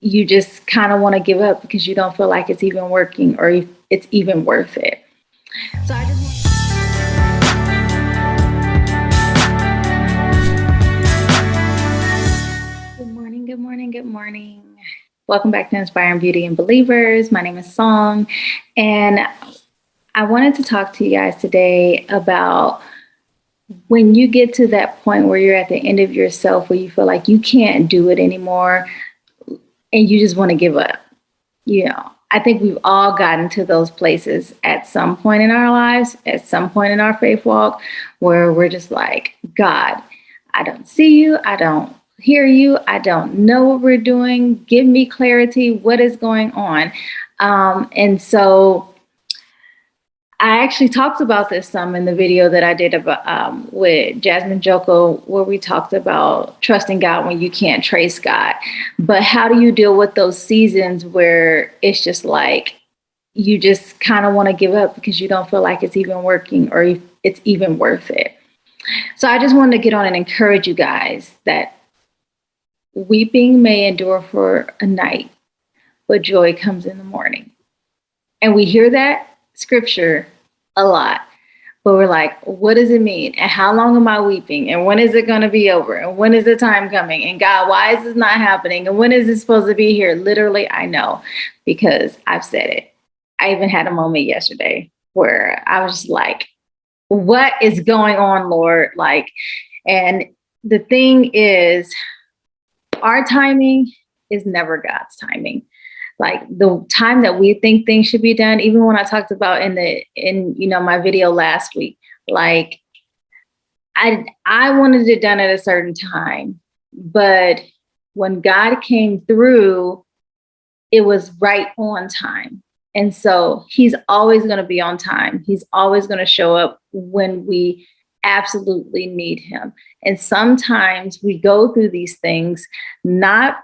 you just kind of want to give up because you don't feel like it's even working or if it's even worth it. So I just Good morning, good morning, good morning. Welcome back to Inspiring Beauty and Believers. My name is Song, and I wanted to talk to you guys today about when you get to that point where you're at the end of yourself, where you feel like you can't do it anymore and you just want to give up. I think we've all gotten to those places at some point in our lives, at some point in our faith walk, where we're just like, God, I don't see you. I don't hear you. I don't know what we're doing. Give me clarity. What is going on? And so I actually talked about this some in the video that I did about with Jasmine Joko, where we talked about trusting God when you can't trace God. But how do you deal with those seasons where it's just like you just kind of want to give up because you don't feel like it's even working or if it's even worth it? So I just wanted to get on and encourage you guys that weeping may endure for a night, but joy comes in the morning. And we hear that scripture a lot, but we're like, what does it mean? And how long am I weeping? And when is it going to be over? And when is the time coming? And God, why is this not happening? And when is it supposed to be here? Literally, I know, because I've said it. I even had a moment yesterday where I was just like, what is going on, Lord? And the thing is, our timing is never God's timing. Like the time that we think things should be done, even when I talked about in my video last week, like I wanted it done at a certain time, but when God came through, it was right on time. And so he's always going to be on time. He's always going to show up when we absolutely need him. And sometimes we go through these things, not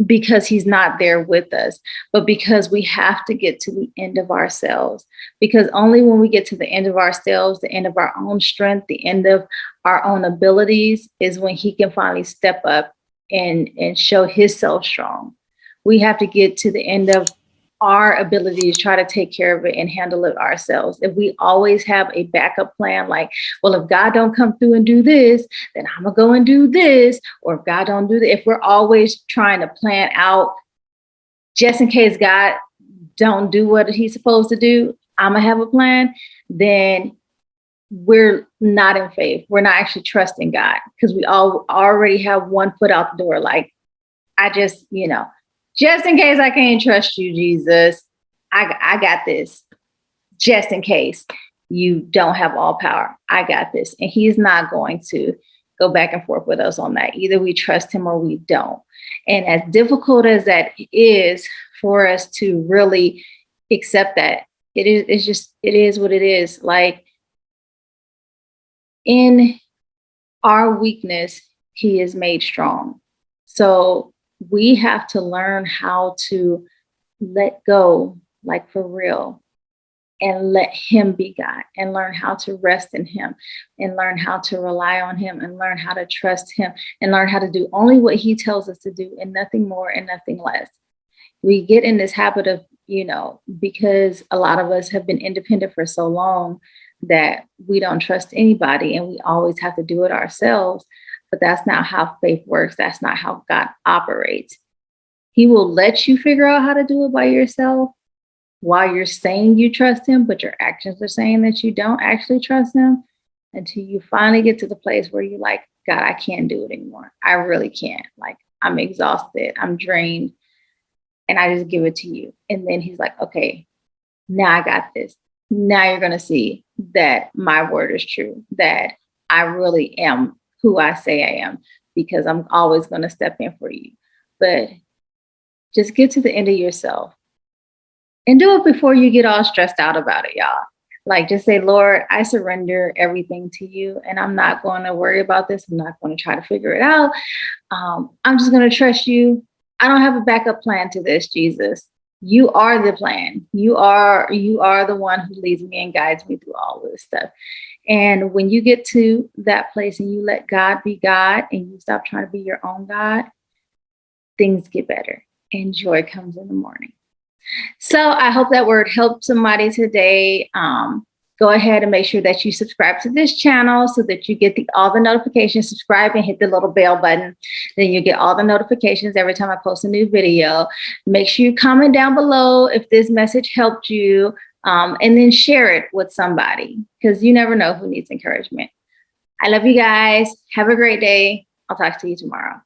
because he's not there with us, but because we have to get to the end of ourselves. Because only when we get to the end of ourselves, the end of our own strength, the end of our own abilities, is when he can finally step up and show himself strong. We have to get to the end of our ability to try to take care of it and handle it ourselves. If we always have a backup plan, like, well, if God don't come through and do this, then I'm gonna go and do this. Or if God don't do that, if we're always trying to plan out just in case God don't do what he's supposed to do, I'm gonna have a plan, then we're not in faith. We're not actually trusting God because we all already have one foot out the door. Like, I just in case I can't trust you, Jesus, I got this. Just in case you don't have all power, I got this. And he's not going to go back and forth with us on that. Either we trust him or we don't. And as difficult as that is for us to really accept that, it is what it is. Like, in our weakness, he is made strong. So we have to learn how to let go, like for real, and let him be God, and learn how to rest in him, and learn how to rely on him, and learn how to trust him, and learn how to do only what he tells us to do and nothing more and nothing less. We get in this habit of, because a lot of us have been independent for so long that we don't trust anybody and we always have to do it ourselves. But that's not how faith works. That's not how God operates. He will let you figure out how to do it by yourself while you're saying you trust him, but your actions are saying that you don't actually trust him, until you finally get to the place where you're like, God, I can't do it anymore. I really can't. Like, I'm exhausted. I'm drained. And I just give it to you. And then he's like, okay, now I got this. Now you're going to see that my word is true, that I really am who I say I am, because I'm always going to step in for you. But just get to the end of yourself and do it before you get all stressed out about it, y'all. Like, just say, Lord, I surrender everything to you, and I'm not going to worry about this. I'm not going to try to figure it out. I'm just going to trust you. I don't have a backup plan to this, Jesus. You are the plan. You are the one who leads me and guides me through all of this stuff. And when you get to that place and you let God be God and you stop trying to be your own God, things get better. and joy comes in the morning. So I hope that word helped somebody today. Go ahead and make sure that you subscribe to this channel so that you get all the notifications. Subscribe and hit the little bell button. Then you get all the notifications every time I post a new video. Make sure you comment down below if this message helped you, and then share it with somebody, because you never know who needs encouragement. I love you guys. Have a great day. I'll talk to you tomorrow.